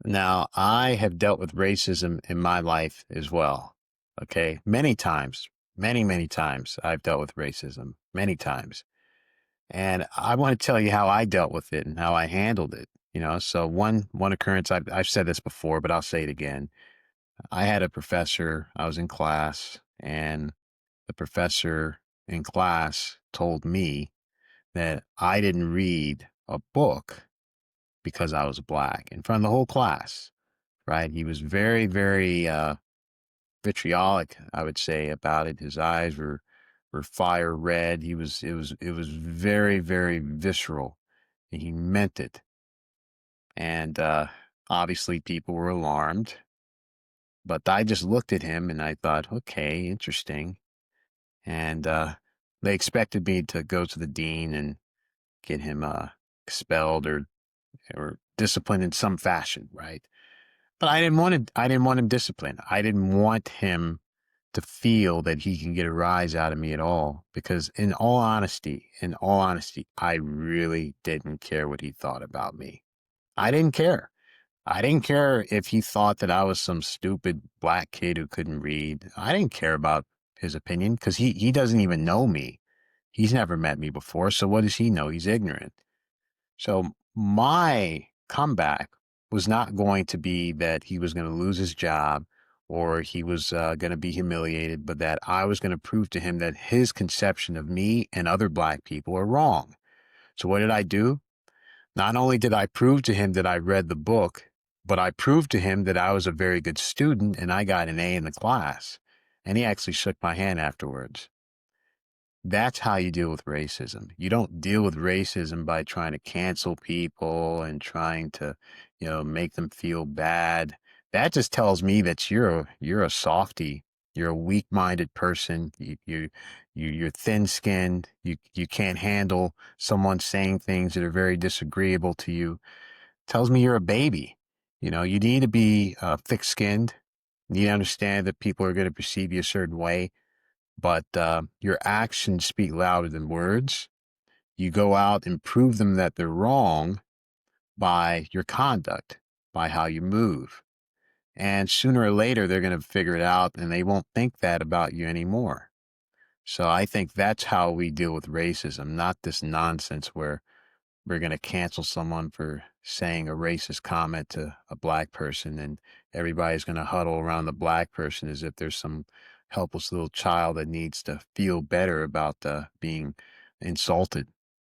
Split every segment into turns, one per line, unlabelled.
Now, I have dealt with racism in my life as well. Okay. Many times, many times I've dealt with racism, many times. And I want to tell you how I dealt with it and how I handled it. So one occurrence, I've said this before, but I'll say it again. I had a professor, I was in class, and the professor in class told me that I didn't read a book because I was black in front of the whole class, right? He was very vitriolic, I would say, about it. His eyes were fire red. It was very visceral, and he meant it. And obviously, people were alarmed. But I just looked at him and I thought, okay, interesting. And they expected me to go to the dean and get him expelled or disciplined in some fashion, right? But I didn't want him disciplined. I didn't want him to feel that he can get a rise out of me at all. Because in all honesty, I really didn't care what he thought about me. I didn't care. I didn't care if he thought that I was some stupid black kid who couldn't read. I didn't care about his opinion because he doesn't even know me. He's never met me before. So what does he know? He's ignorant. So my comeback was not going to be that he was going to lose his job or he was going to be humiliated, but that I was going to prove to him that his conception of me and other black people are wrong. So what did I do? Not only did I prove to him that I read the book, but I proved to him that I was a very good student and I got an A in the class. And he actually shook my hand afterwards. That's how you deal with racism. You don't deal with racism by trying to cancel people and trying to, make them feel bad. That just tells me that you're a softy. You're a weak-minded person. You're thin-skinned. You can't handle someone saying things that are very disagreeable to you. Tells me you're a baby. You need to be thick-skinned. You need to understand that people are going to perceive you a certain way, but your actions speak louder than words. You go out and prove them that they're wrong by your conduct, by how you move. And sooner or later, they're going to figure it out and they won't think that about you anymore. So I think that's how we deal with racism, not this nonsense where we're going to cancel someone for saying a racist comment to a black person and everybody's going to huddle around the black person as if there's some helpless little child that needs to feel better about being insulted.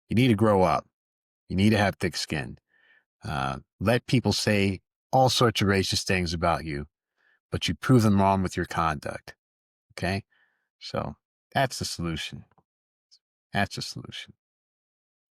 You need to grow up. You need to have thick skin. Let people say all sorts of racist things about you, but you prove them wrong with your conduct. Okay. So that's the solution. That's the solution.